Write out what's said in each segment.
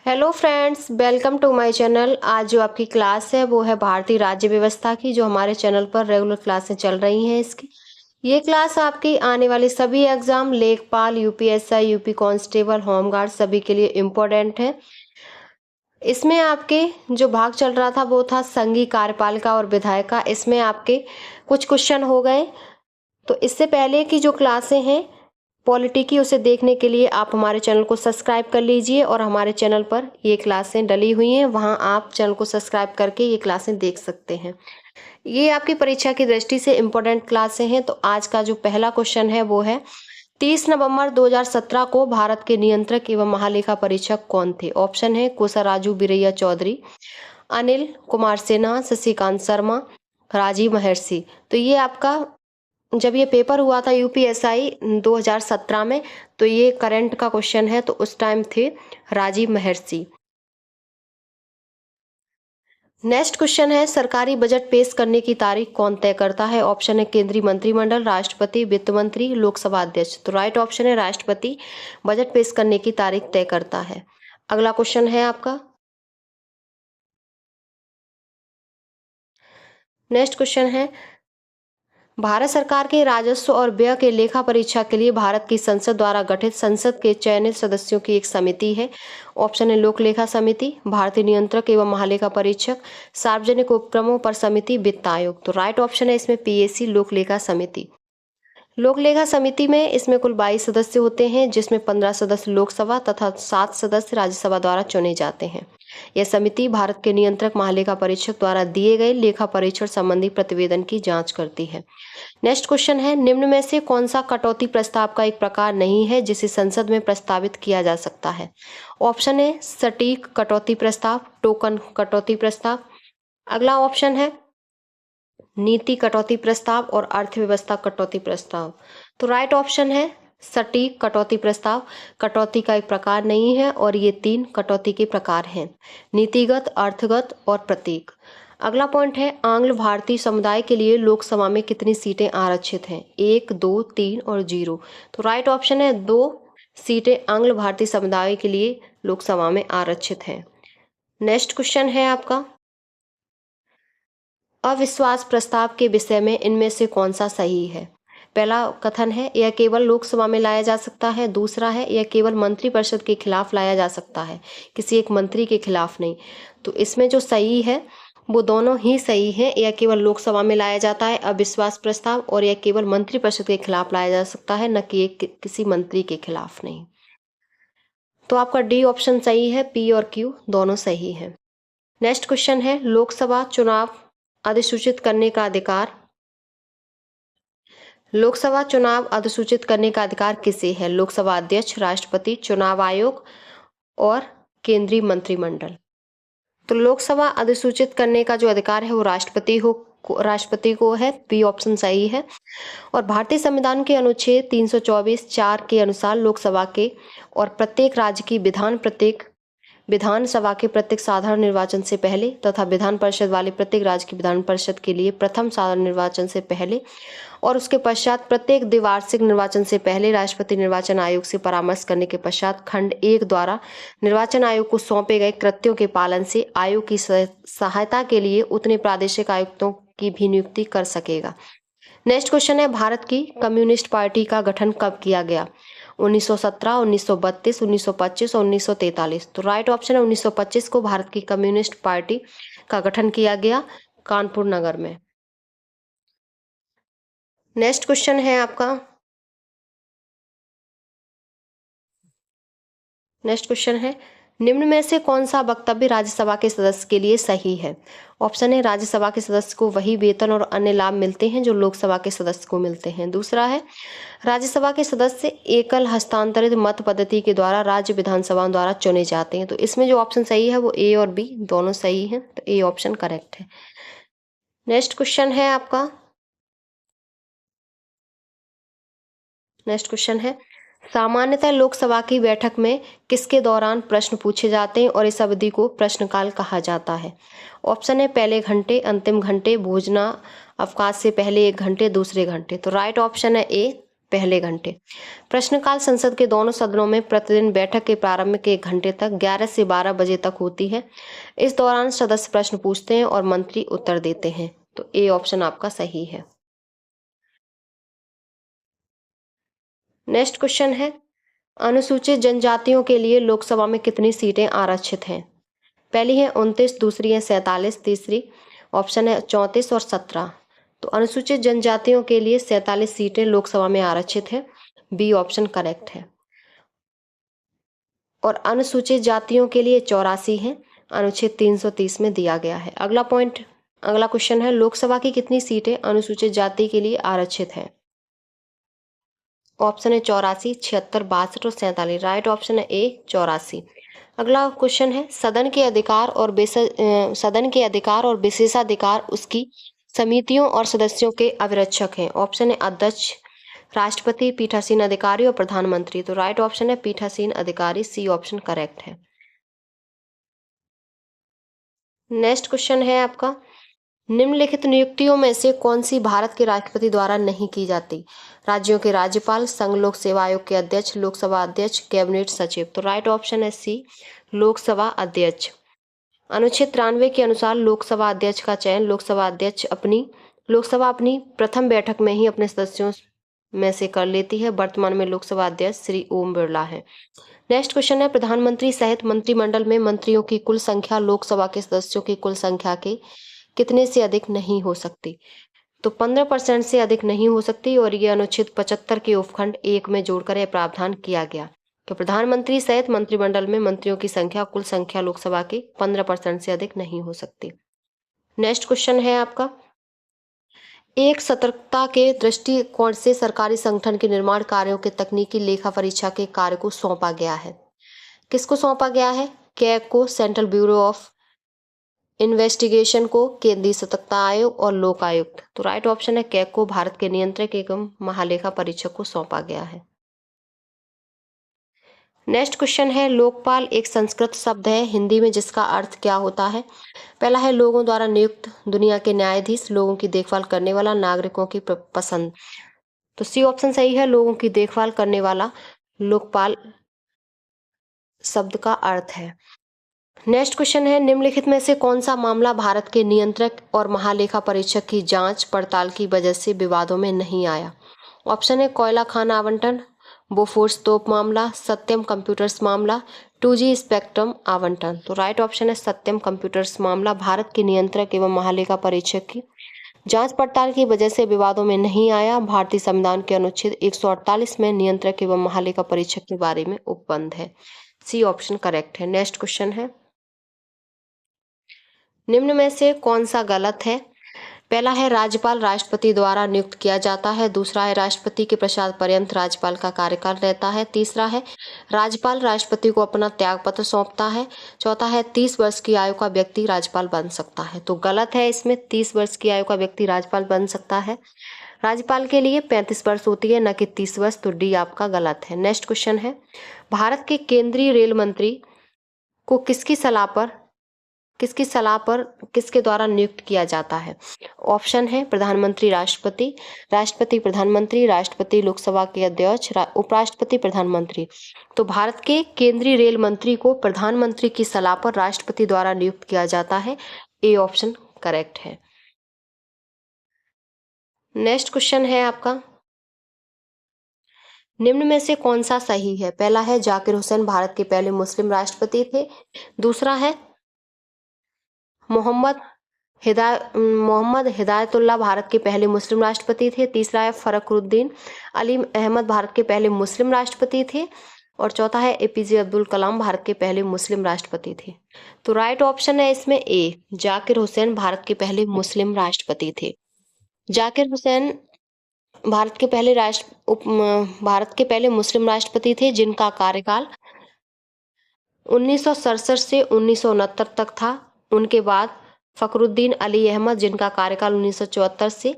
Hello friends, welcome to my channel. आज जो आपकी क्लास है वो है भारतीय राज्य व्यवस्था की, जो हमारे चैनल पर रेगुलर क्लासें चल रही हैं। इसकी ये क्लास आपकी आने वाली सभी एग्जाम लेखपाल, यूपीएसआई, यूपी कांस्टेबल, होमगार्ड सभी के लिए इम्पोर्टेंट है। इसमें आपके जो भाग चल रहा था वो था संघीय कार्यपालिका और विधायिका। इसमें आपके कुछ क्वेश्चन हो गए। तो इससे पहले की जो क्लासें हैं पॉलिटी की, उसे देखने के लिए आप हमारे चैनल को सब्सक्राइब कर लीजिए और हमारे चैनल पर ये क्लासें डली हुई हैं, वहां आप चैनल को सब्सक्राइब करके ये क्लासें देख सकते हैं। ये आपकी परीक्षा की दृष्टि से इम्पोर्टेंट क्लासें हैं। तो आज का जो पहला क्वेश्चन है वो है 30 नवंबर 2017 को भारत के नियंत्रक एवं महालेखा परीक्षक कौन थे? ऑप्शन है कोसाराजू वीरैया चौधरी, अनिल कुमार सिन्हा, शशिकांत शर्मा, राजीव महर्षि। तो ये आपका जब ये पेपर हुआ था यूपीएसआई 2017 में, तो ये करंट का क्वेश्चन है। तो उस टाइम थे राजीव महर्षि। नेक्स्ट क्वेश्चन है सरकारी बजट पेश करने की तारीख कौन तय करता है? ऑप्शन है केंद्रीय मंत्रिमंडल, राष्ट्रपति, वित्त मंत्री, लोकसभा अध्यक्ष। तो राइट ऑप्शन है राष्ट्रपति बजट पेश करने की तारीख तय करता है। अगला क्वेश्चन है आपका, नेक्स्ट क्वेश्चन है भारत सरकार के राजस्व और व्यय के लेखा परीक्षा के लिए भारत की संसद द्वारा गठित संसद के चयनित सदस्यों की एक समिति है। ऑप्शन है लोक लेखा समिति, भारतीय नियंत्रक एवं महालेखा परीक्षक, सार्वजनिक उपक्रमों पर समिति, वित्त आयोग। तो राइट ऑप्शन है इसमें पीएसी लोक लेखा समिति। लोक लेखा समिति में इसमें कुल 22 सदस्य होते हैं, जिसमें 15 सदस्य लोकसभा तथा 7 सदस्य राज्यसभा द्वारा चुने जाते हैं। यह समिति भारत के नियंत्रक महालेखा परीक्षक द्वारा दिए गए लेखा परीक्षण संबंधी प्रतिवेदन की जांच करती है। नेक्स्ट क्वेश्चन है निम्न में से कौन सा कटौती प्रस्ताव का एक प्रकार नहीं है जिसे संसद में प्रस्तावित किया जा सकता है? ऑप्शन है सटीक कटौती प्रस्ताव, टोकन कटौती प्रस्ताव। अगला ऑप्शन है नीति कटौती प्रस्ताव और अर्थव्यवस्था कटौती प्रस्ताव। तो राइट ऑप्शन है सटीक कटौती प्रस्ताव। कटौती का एक प्रकार नहीं है और ये 3 कटौती के प्रकार हैं, नीतिगत, अर्थगत और प्रतीक। अगला पॉइंट है आंग्ल भारतीय समुदाय के लिए लोकसभा में कितनी सीटें आरक्षित हैं? 1, 2, 3 और 0। तो राइट ऑप्शन है 2 सीटें आंग्ल भारतीय समुदाय के लिए लोकसभा में आरक्षित हैं। नेक्स्ट क्वेश्चन है आपका अविश्वास प्रस्ताव के विषय में इनमें से कौन सा सही है? पहला कथन है यह केवल लोकसभा में लाया जा सकता है। दूसरा है यह केवल मंत्रिपरिषद के खिलाफ लाया जा सकता है, किसी एक मंत्री के खिलाफ नहीं। तो इसमें जो सही है वो दोनों ही सही है। यह केवल लोकसभा में लाया जाता है अविश्वास प्रस्ताव, और यह केवल मंत्रिपरिषद के खिलाफ लाया जा सकता है, न कि किसी मंत्री के खिलाफ नहीं। तो आपका डी ऑप्शन सही है, पी और क्यू दोनों सही है। नेक्स्ट क्वेश्चन है लोकसभा चुनाव अधिसूचित करने का अधिकार। लोकसभा चुनाव अधिसूचित करने का अधिकार किसे है? लोकसभा अध्यक्ष, राष्ट्रपति, चुनाव आयोग और केंद्रीय मंत्रिमंडल। तो लोकसभा अधिसूचित करने का जो अधिकार है वो राष्ट्रपति को है। बी ऑप्शन सही है। और भारतीय संविधान के अनुच्छेद 324(4) के अनुसार लोकसभा के और प्रत्येक राज्य की विधानसभा के प्रत्येक साधारण निर्वाचन से पहले तथा विधान परिषद वाले प्रत्येक राज्य की विधान परिषद के लिए प्रथम साधारण निर्वाचन से पहले और उसके पश्चात प्रत्येक द्विवार्षिक निर्वाचन से पहले राष्ट्रपति निर्वाचन आयोग से परामर्श करने के पश्चात खंड 1 द्वारा निर्वाचन आयोग को सौंपे गए कृत्यों के पालन से आयोग की सहायता के लिए उतने प्रादेशिक आयुक्तों की भी नियुक्ति कर सकेगा। नेक्स्ट क्वेश्चन है भारत की कम्युनिस्ट पार्टी का गठन कब किया गया? 1917, 1932, 1925 और 1943। तो राइट ऑप्शन है 1925 को भारत की कम्युनिस्ट पार्टी का गठन किया गया कानपुर नगर में। नेक्स्ट क्वेश्चन है आपका, नेक्स्ट क्वेश्चन है निम्न में से कौन सा वक्तव्य राज्यसभा के सदस्य के लिए सही है? ऑप्शन है राज्यसभा के सदस्य को वही वेतन और अन्य लाभ मिलते हैं जो लोकसभा के सदस्य को मिलते हैं। दूसरा है राज्यसभा के सदस्य एकल हस्तांतरित मत पद्धति के द्वारा राज्य विधानसभा द्वारा चुने जाते हैं। तो इसमें जो ऑप्शन सही है वो ए और बी दोनों सही है, तो ए ऑप्शन करेक्ट है। नेक्स्ट क्वेश्चन है आपका, नेक्स्ट क्वेश्चन है सामान्यतः लोकसभा की बैठक में किसके दौरान प्रश्न पूछे जाते हैं और इस अवधि को प्रश्नकाल कहा जाता है? ऑप्शन है पहले घंटे, अंतिम घंटे, भोजना अवकाश से पहले 1 घंटे, दूसरे घंटे। तो राइट ऑप्शन है ए पहले घंटे। प्रश्नकाल संसद के दोनों सदनों में प्रतिदिन बैठक के प्रारंभ के 1 घंटे तक 11 से 12 बजे तक होती है। इस दौरान सदस्य प्रश्न पूछते हैं और मंत्री उत्तर देते हैं। तो ए ऑप्शन आपका सही है। नेक्स्ट क्वेश्चन है, अनुसूचित जनजातियों के लिए लोकसभा में कितनी सीटें आरक्षित हैं? पहली है 29, दूसरी है 47, तीसरी ऑप्शन है 34 और 17। तो अनुसूचित जनजातियों के लिए 47 सीटें लोकसभा में आरक्षित है। बी ऑप्शन करेक्ट है। और अनुसूचित जातियों के लिए 84 है, अनुच्छेद 330 में दिया गया है। अगला क्वेश्चन है, लोकसभा की कितनी सीटें अनुसूचित जाति के लिए आरक्षित है? ऑप्शन है 84, 76, 62 और 47। राइट ऑप्शन है ए 84। अगला क्वेश्चन है, सदन के अधिकार और विशेषाधिकार उसकी समितियों और सदस्यों के अभिरक्षक हैं। ऑप्शन है अध्यक्ष, राष्ट्रपति, पीठासीन अधिकारी और प्रधानमंत्री। तो राइट ऑप्शन है पीठासीन अधिकारी। सी ऑप्शन करेक्ट है। नेक्स्ट क्वेश्चन है आपका, निम्नलिखित नियुक्तियों में से कौन सी भारत के राष्ट्रपति द्वारा नहीं की जाती? राज्यों के राज्यपाल, संघ लोक सेवा आयोग के अध्यक्ष, लोकसभा अध्यक्ष, कैबिनेट सचिव। तो राइट ऑप्शन है सी लोकसभा अध्यक्ष। अनुच्छेद 93 के अनुसार लोकसभा अध्यक्ष का चयन लोकसभा अपनी प्रथम बैठक में ही अपने सदस्यों में से कर लेती है। वर्तमान में लोकसभा अध्यक्ष श्री ओम बिरला है। नेक्स्ट क्वेश्चन है, प्रधानमंत्री सहित मंत्रिमंडल में मंत्रियों की कुल संख्या लोकसभा के सदस्यों की कुल संख्या के कितने से अधिक नहीं हो सकती? तो 15% से अधिक नहीं हो सकती और ये अनुच्छेद 75 के उपखंड 1 में जोड़कर यह प्रावधान किया गया। तो प्रधानमंत्री सहित मंत्रिमंडल में मंत्रियों की संख्या कुल संख्या लोकसभा की 15% से अधिक नहीं हो सकती। नेक्स्ट क्वेश्चन है आपका, एक सतर्कता के दृष्टिकोण से सरकारी संगठन के निर्माण कार्यों के तकनीकी लेखा परीक्षा के कार्य को सौंपा गया है। किसको सौंपा गया है? कैग को, सेंट्रल ब्यूरो ऑफ इन्वेस्टिगेशन को, केंद्रीय सतर्कता आयोग और लोक आयुक्त। तो राइट ऑप्शन है कैग को भारत के नियंत्रक एवं महालेखा परीक्षक को सौंपा गया है। नेक्स्ट क्वेश्चन है, लोकपाल एक संस्कृत शब्द है हिंदी में जिसका अर्थ क्या होता है? पहला है लोगों द्वारा नियुक्त, दुनिया के न्यायाधीश, लोगों की देखभाल करने वाला, नागरिकों की पसंद। तो सी ऑप्शन सही है, लोगों की देखभाल करने वाला लोकपाल शब्द का अर्थ है। नेक्स्ट क्वेश्चन है, निम्नलिखित में से कौन सा मामला भारत के नियंत्रक और महालेखा परीक्षक की जांच पड़ताल की वजह से विवादों में नहीं आया? ऑप्शन है कोयला खान आवंटन, बोफोर्स तोप मामला, सत्यम कंप्यूटर्स मामला, 2G स्पेक्ट्रम आवंटन। तो राइट ऑप्शन है सत्यम कंप्यूटर्स मामला भारत के नियंत्रक एवं महालेखा परीक्षक की जांच पड़ताल की वजह से विवादों में नहीं आया। भारतीय संविधान के अनुच्छेद 148 में नियंत्रक एवं महालेखा परीक्षक के बारे में उपबंध है। सी ऑप्शन करेक्ट है। नेक्स्ट क्वेश्चन है, निम्न में से कौन सा गलत है? पहला है राज्यपाल राष्ट्रपति द्वारा नियुक्त किया जाता है, दूसरा है राष्ट्रपति के प्रसाद पर्यंत राज्यपाल का कार्यकाल रहता है, तीसरा है राज्यपाल राष्ट्रपति को अपना त्यागपत्र सौंपता है, चौथा है 30 वर्ष की आयु का व्यक्ति राज्यपाल बन सकता है। तो गलत है इसमें, 30 वर्ष की आयु का व्यक्ति राज्यपाल बन सकता है। राज्यपाल के लिए 35 वर्ष होती है, न कि 30 वर्ष। तो डी आपका गलत है। नेक्स्ट क्वेश्चन है, भारत के केंद्रीय रेल मंत्री को किसकी सलाह पर किसके द्वारा नियुक्त किया जाता है? ऑप्शन है प्रधानमंत्री राष्ट्रपति, राष्ट्रपति प्रधानमंत्री, राष्ट्रपति लोकसभा के अध्यक्ष, उपराष्ट्रपति प्रधानमंत्री। तो भारत के केंद्रीय रेल मंत्री को प्रधानमंत्री की सलाह पर राष्ट्रपति द्वारा नियुक्त किया जाता है। ए ऑप्शन करेक्ट है। नेक्स्ट क्वेश्चन है आपका, निम्न में से कौन सा सही है? पहला है जाकिर हुसैन भारत के पहले मुस्लिम राष्ट्रपति थे, दूसरा है मोहम्मद हिदायतुल्लाह भारत के पहले मुस्लिम राष्ट्रपति थे, तीसरा है फखरुद्दीन अली अहमद भारत के पहले मुस्लिम राष्ट्रपति थे और चौथा है एपीजे अब्दुल कलाम भारत के पहले मुस्लिम राष्ट्रपति थे। तो राइट ऑप्शन है इसमें ए, जाकिर हुसैन भारत के पहले मुस्लिम राष्ट्रपति थे। जाकिर हुसैन भारत के पहले मुस्लिम राष्ट्रपति थे जिनका कार्यकाल 1967 से 1969 तक था। उनके बाद फखरुद्दीन अली अहमद जिनका कार्यकाल 1974 से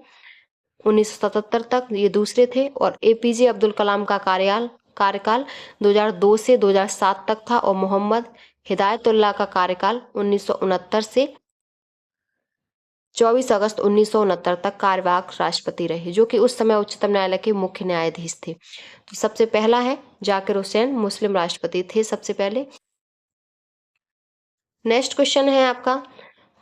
1977 तक, ये दूसरे थे। और एपीजे अब्दुल कलाम का कार्यकाल 2002 से 2007 तक था और मोहम्मद हिदायतुल्लाह का कार्यकाल 1969 से 24 अगस्त 1969 तक कार्यवाहक राष्ट्रपति रहे, जो कि उस समय उच्चतम न्यायालय के मुख्य न्यायाधीश थे। तो सबसे पहला है जाकिर हुसैन, मुस्लिम राष्ट्रपति थे सबसे पहले। नेक्स्ट क्वेश्चन है आपका,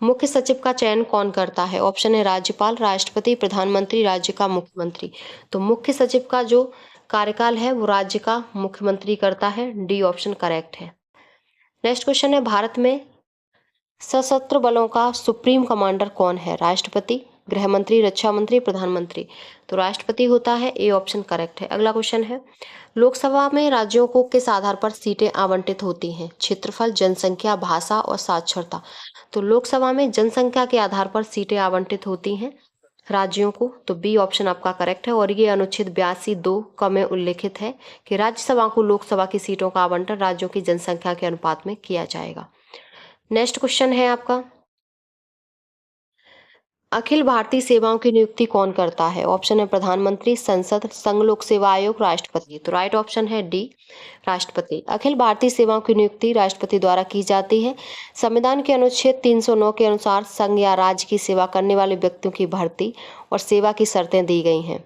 मुख्य सचिव का चयन कौन करता है? ऑप्शन है राज्यपाल, राष्ट्रपति, प्रधानमंत्री, राज्य का मुख्यमंत्री। तो मुख्य सचिव का जो कार्यकाल है वो राज्य का मुख्यमंत्री करता है। डी ऑप्शन करेक्ट है। नेक्स्ट क्वेश्चन है, भारत में सशस्त्र बलों का सुप्रीम कमांडर कौन है? राष्ट्रपति, गृह मंत्री, रक्षा मंत्री, प्रधानमंत्री। तो राष्ट्रपति होता है। ए ऑप्शन करेक्ट है। अगला क्वेश्चन है, लोकसभा में राज्यों को किस आधार पर सीटें आवंटित होती हैं? क्षेत्रफल, जनसंख्या, भाषा और साक्षरता। तो लोकसभा में जनसंख्या के आधार पर सीटें आवंटित होती हैं राज्यों को। तो बी ऑप्शन आपका करेक्ट है। और ये अनुच्छेद 82(2) क में उल्लेखित है कि राज्यसभा को लोकसभा की सीटों का आवंटन राज्यों की जनसंख्या के अनुपात में किया जाएगा। नेक्स्ट क्वेश्चन है आपका, अखिल भारतीय सेवाओं की नियुक्ति कौन करता है? ऑप्शन है प्रधानमंत्री, संसद, संघ लोक सेवा आयोग, राष्ट्रपति। तो राइट ऑप्शन है डी, राष्ट्रपति। अखिल भारतीय सेवाओं की नियुक्ति राष्ट्रपति द्वारा की जाती है। संविधान के अनुच्छेद 309 के अनुसार संघ या राज्य की सेवा करने वाले व्यक्तियों की भर्ती और सेवा की शर्तें दी गई हैं।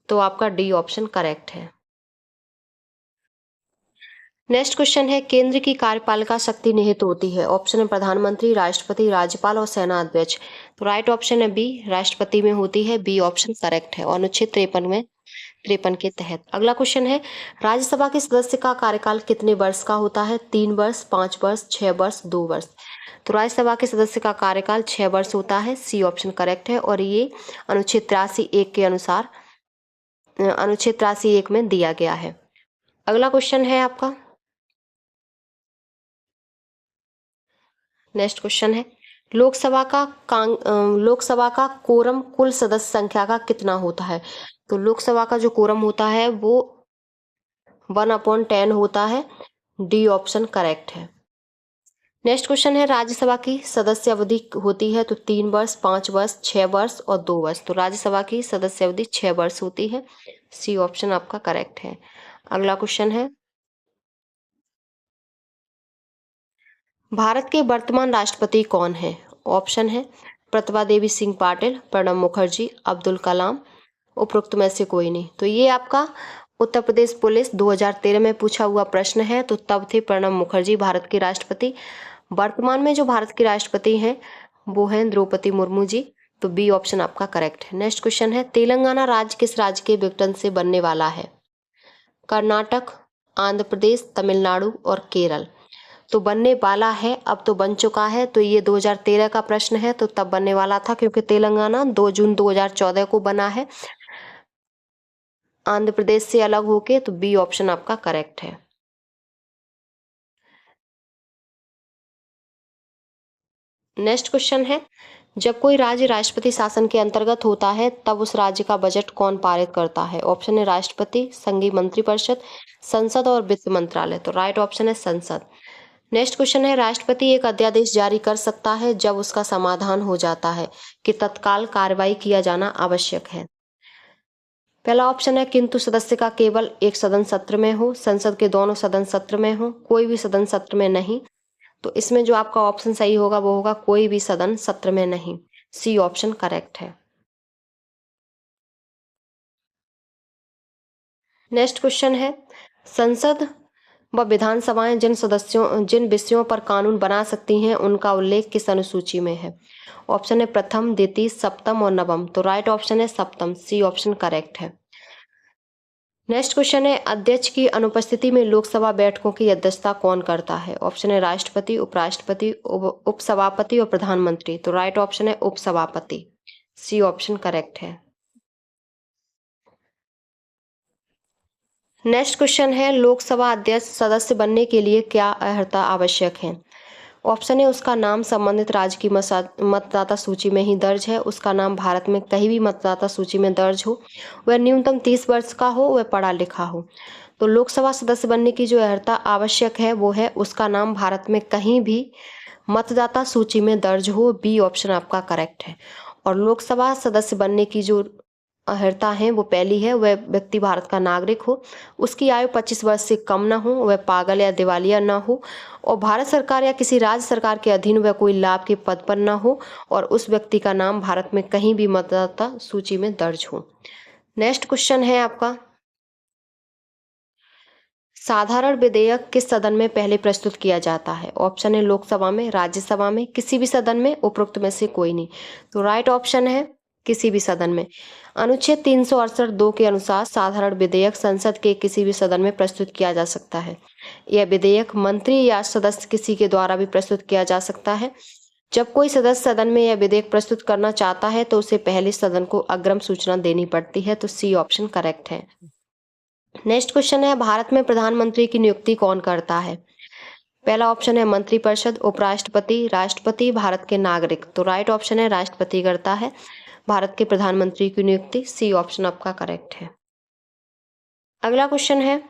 तो आपका डी ऑप्शन करेक्ट है। नेक्स्ट क्वेश्चन है, केंद्र की कार्यपालिका शक्ति निहित होती है? ऑप्शन है प्रधानमंत्री, राष्ट्रपति, राज्यपाल और सेना अध्यक्ष। तो राइट ऑप्शन है बी, राष्ट्रपति में होती है। बी ऑप्शन करेक्ट है। और अनुच्छेद 53 के तहत। अगला क्वेश्चन है, राज्यसभा के सदस्य का कार्यकाल कितने वर्ष का होता है? 3 वर्ष, 5 वर्ष, 6 वर्ष, 2 वर्ष। तो राज्यसभा के सदस्य का कार्यकाल 6 वर्ष होता है। सी ऑप्शन करेक्ट है। और ये अनुच्छेद 83(1) के अनुसार अनुच्छेद 83(1) में दिया गया है। अगला क्वेश्चन है आपका, नेक्स्ट क्वेश्चन है, लोकसभा का कोरम कुल सदस्य संख्या का कितना होता है? तो लोकसभा का जो कोरम होता है वो 1/10 होता है। डी ऑप्शन करेक्ट है। नेक्स्ट क्वेश्चन है, राज्यसभा की सदस्य अवधि होती है तो 3 वर्ष, 5 वर्ष, 6 वर्ष और 2 वर्ष। तो राज्यसभा की सदस्य अवधि 6 वर्ष होती है। सी ऑप्शन आपका करेक्ट है। अगला क्वेश्चन है, भारत के वर्तमान राष्ट्रपति कौन है? ऑप्शन है प्रतिभा देवी सिंह पाटिल, प्रणब मुखर्जी, अब्दुल कलाम, उपरोक्त में से कोई नहीं। तो ये आपका उत्तर प्रदेश पुलिस 2013 में पूछा हुआ प्रश्न है। तो तब थे प्रणब मुखर्जी भारत के राष्ट्रपति। वर्तमान में जो भारत के राष्ट्रपति हैं वो हैं द्रौपदी मुर्मू जी। तो बी ऑप्शन आपका करेक्ट है। नेक्स्ट क्वेश्चन है, तेलंगाना राज्य किस राज्य के विघटन से बनने वाला है? कर्नाटक, आंध्र प्रदेश, तमिलनाडु और केरल। तो बनने वाला है, अब तो बन चुका है। तो ये 2013 का प्रश्न है, तो तब बनने वाला था क्योंकि तेलंगाना 2 जून 2014 को बना है आंध्र प्रदेश से अलग होके। तो बी ऑप्शन आपका करेक्ट है। नेक्स्ट क्वेश्चन है, जब कोई राज्य राष्ट्रपति शासन के अंतर्गत होता है तब उस राज्य का बजट कौन पारित करता है? ऑप्शन है राष्ट्रपति, संघीय मंत्रिपरिषद, संसद और वित्त मंत्रालय। तो राइट ऑप्शन है संसद। नेक्स्ट क्वेश्चन है, राष्ट्रपति एक अध्यादेश जारी कर सकता है जब उसका समाधान हो जाता है कि तत्काल कार्रवाई किया जाना आवश्यक है। पहला ऑप्शन है किंतु सदस्य का केवल एक सदन सत्र में हो, संसद के दोनों सदन सत्र में हो, कोई भी सदन सत्र में नहीं। तो इसमें जो आपका ऑप्शन सही होगा वो होगा कोई भी सदन सत्र में नहीं। सी ऑप्शन करेक्ट है। नेक्स्ट क्वेश्चन है, संसद व विधानसभाएं जिन विषयों पर कानून बना सकती हैं उनका उल्लेख किस अनुसूची में है? ऑप्शन है प्रथम, द्वितीय, सप्तम और नवम। तो राइट ऑप्शन है सप्तम। सी ऑप्शन करेक्ट है। नेक्स्ट क्वेश्चन है, अध्यक्ष की अनुपस्थिति में लोकसभा बैठकों की अध्यक्षता कौन करता है? ऑप्शन है राष्ट्रपति, उपराष्ट्रपति, उपसभापति और प्रधानमंत्री। तो राइट ऑप्शन है उपसभापति। सी ऑप्शन करेक्ट है। नेक्स्ट क्वेश्चन है, लोकसभा अध्यक्ष सदस्य बनने के लिए क्या अर्हता आवश्यक है? ऑप्शन है उसका नाम संबंधित राज्य की मतदाता सूची में ही दर्ज है, उसका नाम भारत में कहीं भी मतदाता सूची में दर्ज हो, वह न्यूनतम 30 वर्ष का हो, वह पढ़ा लिखा हो। तो लोकसभा सदस्य बनने की जो अर्हता आवश्यक है वो है उसका नाम भारत में कहीं भी मतदाता सूची में दर्ज हो। बी ऑप्शन आपका करेक्ट है। और लोकसभा सदस्य बनने की जो अर्हता है वो पहली है, वह व्यक्ति भारत का नागरिक हो, उसकी आयु 25 वर्ष से कम ना हो, वह पागल या दिवालिया ना हो, और भारत सरकार या किसी राज्य सरकार के अधीन वह कोई लाभ के पद पर ना हो, और उस व्यक्ति का नाम भारत में कहीं भी मतदाता सूची में दर्ज हो। नेक्स्ट क्वेश्चन है आपका, साधारण विधेयक किस सदन में पहले प्रस्तुत किया जाता है? ऑप्शन है लोकसभा में, राज्यसभा में, किसी भी सदन में, उपरोक्त में से कोई नहीं। तो राइट ऑप्शन है किसी भी सदन में। अनुच्छेद 368(2) के अनुसार साधारण विधेयक संसद के किसी भी सदन में प्रस्तुत किया जा सकता है। यह विधेयक मंत्री या सदस्य किसी के द्वारा भी प्रस्तुत किया जा सकता है। जब कोई सदस्य सदन में यह विधेयक प्रस्तुत करना चाहता है तो उसे पहले सदन को अग्रिम सूचना देनी पड़ती है। तो सी ऑप्शन करेक्ट है। नेक्स्ट क्वेश्चन है, भारत में प्रधानमंत्री की नियुक्ति कौन करता है? पहला ऑप्शन है मंत्रिपरिषद, उपराष्ट्रपति, राष्ट्रपति, भारत के नागरिक। तो राइट ऑप्शन है राष्ट्रपति करता है भारत के प्रधानमंत्री की नियुक्ति। सी ऑप्शन आपका करेक्ट है। अगला क्वेश्चन है,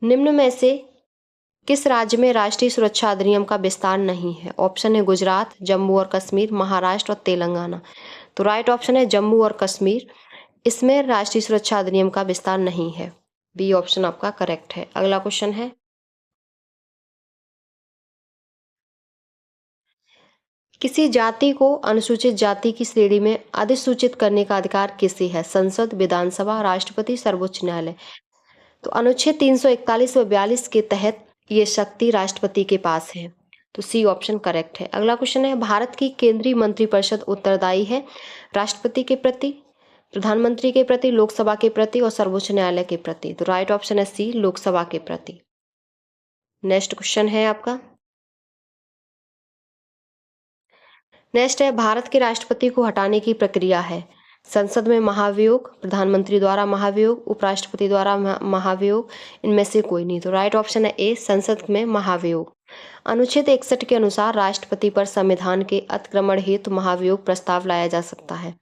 निम्न में से किस राज्य में राष्ट्रीय सुरक्षा अधिनियम का विस्तार नहीं है? ऑप्शन है गुजरात, जम्मू और कश्मीर, महाराष्ट्र और तेलंगाना। तो राइट ऑप्शन है जम्मू और कश्मीर, इसमें राष्ट्रीय सुरक्षा अधिनियम का विस्तार नहीं है। बी ऑप्शन आपका करेक्ट है। अगला क्वेश्चन है, किसी जाति को अनुसूचित जाति की श्रेणी में अधिसूचित करने का अधिकार किसे है? संसद, विधानसभा, राष्ट्रपति, सर्वोच्च न्यायालय। तो अनुच्छेद 341 व 42 के तहत ये शक्ति राष्ट्रपति के पास है। तो सी ऑप्शन करेक्ट है। अगला क्वेश्चन है, भारत की केंद्रीय मंत्रिपरिषद उत्तरदायी है राष्ट्रपति के प्रति, प्रधानमंत्री के प्रति, लोकसभा के प्रति और सर्वोच्च न्यायालय के प्रति। तो राइट ऑप्शन है सी, लोकसभा के प्रति। नेक्स्ट क्वेश्चन है आपका, नेक्स्ट है, भारत के राष्ट्रपति को हटाने की प्रक्रिया है। संसद में महाभियोग, प्रधानमंत्री द्वारा महाभियोग, उपराष्ट्रपति द्वारा महाभियोग, इनमें से कोई नहीं। तो राइट ऑप्शन है ए, संसद में महाभियोग। अनुच्छेद 61 के अनुसार राष्ट्रपति पर संविधान के अतिक्रमण हेतु महाभियोग प्रस्ताव लाया जा सकता है,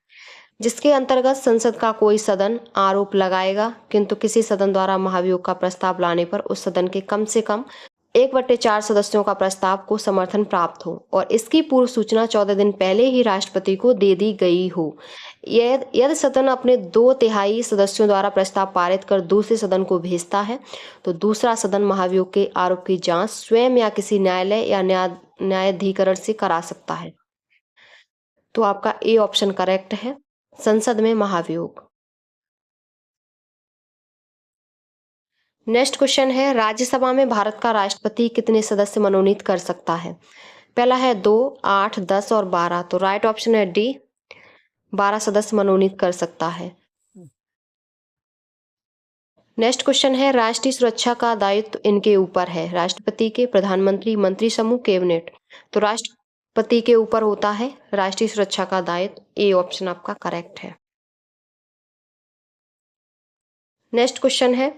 जिसके अंतर्गत संसद का कोई सदन आरोप लगाएगा, किंतु किसी सदन द्वारा महाभियोग का प्रस्ताव लाने पर उस सदन के कम से कम 1/4 सदस्यों का प्रस्ताव को समर्थन प्राप्त हो और इसकी पूर्व सूचना 14 दिन पहले ही राष्ट्रपति को दे दी गई हो। यदि सदन अपने 2/3 सदस्यों द्वारा प्रस्ताव पारित कर दूसरे सदन को भेजता है तो दूसरा सदन महाभियोग के आरोप की जांच स्वयं या किसी न्यायालय या न्यायाधिकरण से करा सकता है। तो आपका ए ऑप्शन करेक्ट है, संसद में महाभियोग। नेक्स्ट क्वेश्चन है, राज्यसभा में भारत का राष्ट्रपति कितने सदस्य मनोनीत कर सकता है? पहला है 2, 8, 10 और 12। तो राइट ऑप्शन है डी, 12 सदस्य मनोनीत कर सकता है। नेक्स्ट क्वेश्चन है, राष्ट्रीय सुरक्षा का दायित्व इनके ऊपर है? राष्ट्रपति के, प्रधानमंत्री, मंत्री समूह, कैबिनेट। तो राष्ट्रपति के ऊपर होता है राष्ट्रीय सुरक्षा का दायित्व। ए ऑप्शन आपका करेक्ट है। नेक्स्ट क्वेश्चन है,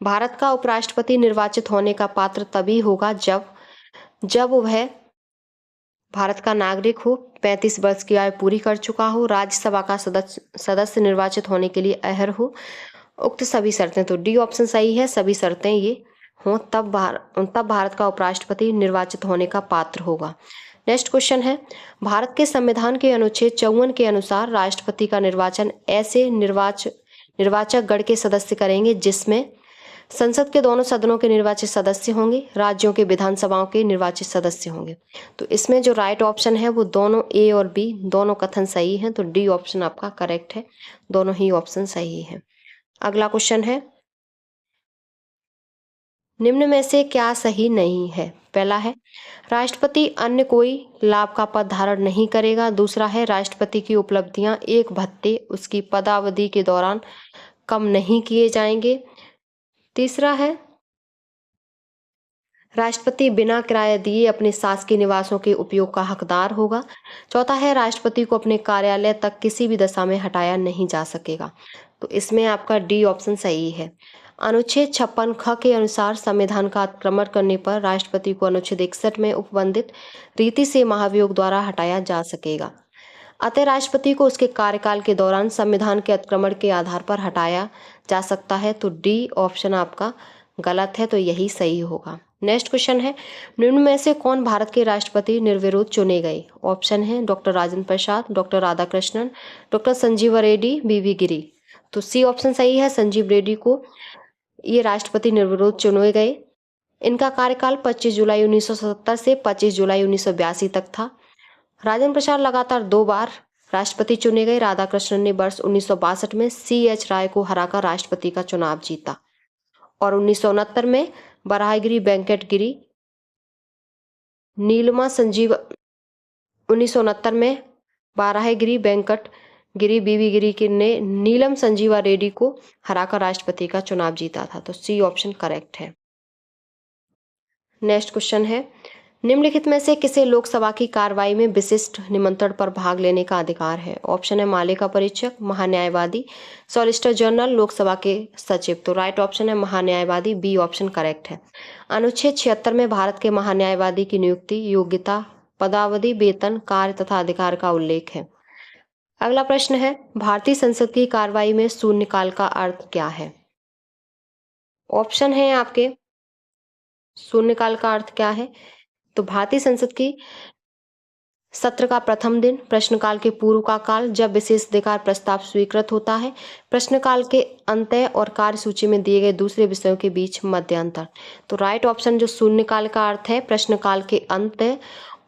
भारत का उपराष्ट्रपति निर्वाचित होने का पात्र तभी होगा जब वह भारत का नागरिक हो, 35 वर्ष की आयु पूरी कर चुका हो, राज्यसभा का सदस्य निर्वाचित होने के लिए अहर हो, उक्त सभी शर्तें। तो डी ऑप्शन सही है, सभी शर्तें ये हों तब भारत का उपराष्ट्रपति निर्वाचित होने का पात्र होगा। नेक्स्ट क्वेश्चन है, भारत के संविधान के अनुच्छेद 54 के अनुसार राष्ट्रपति का निर्वाचन ऐसे निर्वाचक गण के सदस्य करेंगे जिसमें संसद के दोनों सदनों के निर्वाचित सदस्य होंगे, राज्यों के विधानसभाओं के निर्वाचित सदस्य होंगे। तो इसमें जो राइट ऑप्शन है वो दोनों ए और बी दोनों कथन सही हैं। तो डी ऑप्शन आपका करेक्ट है, दोनों ही ऑप्शन सही है। अगला क्वेश्चन है, निम्न में से क्या सही नहीं है? पहला है, राष्ट्रपति अन्य कोई लाभ का पद धारण नहीं करेगा। दूसरा है, राष्ट्रपति की उपलब्धियां एक भत्ते उसकी पदावधि के दौरान कम नहीं किए जाएंगे। तीसरा है, राष्ट्रपति बिना किराया दिए अपने शासकीय निवासों के उपयोग का हकदार होगा। चौथा है, राष्ट्रपति को अपने कार्यालय तक किसी भी दशा में हटाया नहीं जा सकेगा। तो इसमें आपका डी ऑप्शन सही है। अनुच्छेद 56 ख के अनुसार संविधान का अतिक्रमण करने पर राष्ट्रपति को अनुच्छेद 61 में उपबंधित रीति से महाभियोग द्वारा हटाया जा सकेगा। अतः राष्ट्रपति को उसके कार्यकाल के दौरान संविधान के अतिक्रमण के आधार पर हटाया जा सकता है। तो डी ऑप्शन आपका गलत है, तो यही सही होगा। नेक्स्ट क्वेश्चन है, निम्न में से कौन भारत के राष्ट्रपति निर्विरोध चुने गए? ऑप्शन है doctor Rajendra Prasad, doctor Radhakrishnan, doctor Sanjeev Reddy, बीवी गिरी। तो सी ऑप्शन सही है, संजीव रेड्डी को ये राष्ट्रपति निर्विरोध चुने गए। इनका कार्यकाल 25 जुलाई 1970 से 25 जुलाई 1982 तक था। राजेंद्र प्रसाद लगातार 2 बार राष्ट्रपति चुने गए। राधाकृष्णन ने वर्ष 1962 में C.H. राय को हराकर राष्ट्रपति का चुनाव जीता और 1969 में बराहगिरी वेंकट गिरी, नीलमा संजीव 1969 में बराहगिरी वेंकट गिरी, बीवी गिरी ने नीलम संजीवा रेड्डी को हराकर राष्ट्रपति का चुनाव जीता था। तो सी ऑप्शन करेक्ट है। नेक्स्ट क्वेश्चन है, निम्नलिखित में से किसे लोकसभा की कार्रवाई में विशिष्ट निमंत्रण पर भाग लेने का अधिकार है? ऑप्शन है मालिका परीक्षक, महान्यायवादी, सॉलिसिटर जनरल, लोकसभा के सचिव। तो राइट ऑप्शन है महान्यायवादी, बी ऑप्शन करेक्ट है। अनुच्छेद 76 में भारत के महान्यायवादी की नियुक्ति, योग्यता, पदावधि, वेतन, कार्य तथा अधिकार का उल्लेख है। अगला प्रश्न है, भारतीय संसद की कार्रवाई में शून्यकाल का अर्थ क्या है? ऑप्शन है आपके, शून्यकाल का अर्थ क्या है? तो भारतीय संसद की सत्र का प्रथम दिन, प्रश्नकाल के पूर्व का काल, जब विशेषाधिकार प्रस्ताव स्वीकृत होता है, प्रश्नकाल के अंत्य और कार्यसूची में दिए गए दूसरे विषयों के बीच मध्यांतर। तो राइट ऑप्शन जो शून्यकाल का अर्थ है, प्रश्नकाल के अंत्य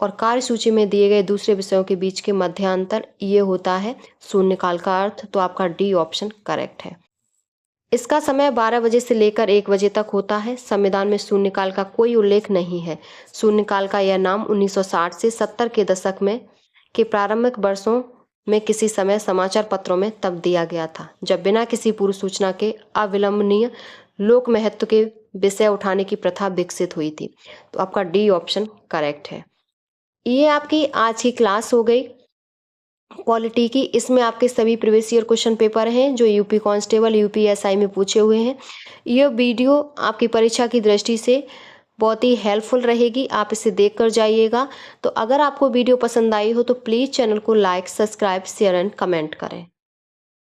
और कार्यसूची में दिए गए दूसरे विषयों के बीच के मध्यांतर, ये होता है शून्यकाल का अर्थ। तो आपका डी ऑप्शन करेक्ट है। इसका समय 12 बजे से लेकर 1 बजे तक होता है। संविधान में शून्यकाल का कोई उल्लेख नहीं है। शून्यकाल का यह नाम 1960 से 70 के दशक में के प्रारंभिक वर्षों में किसी समय समाचार पत्रों में तब दिया गया था, जब बिना किसी पूर्व सूचना के अविलंबनीय लोक महत्व के विषय उठाने की प्रथा विकसित हुई थी। तो आपका डी ऑप्शन करेक्ट है। ये आपकी आज की क्लास हो गई पॉलिटी की। इसमें आपके सभी प्रीवियस ईयर क्वेश्चन पेपर हैं जो यूपी कांस्टेबल, यूपीएसआई में पूछे हुए हैं। यह वीडियो आपकी परीक्षा की दृष्टि से बहुत ही हेल्पफुल रहेगी, आप इसे देख कर जाइएगा। तो अगर आपको वीडियो पसंद आई हो तो प्लीज़ चैनल को like, subscribe, share and comment करें।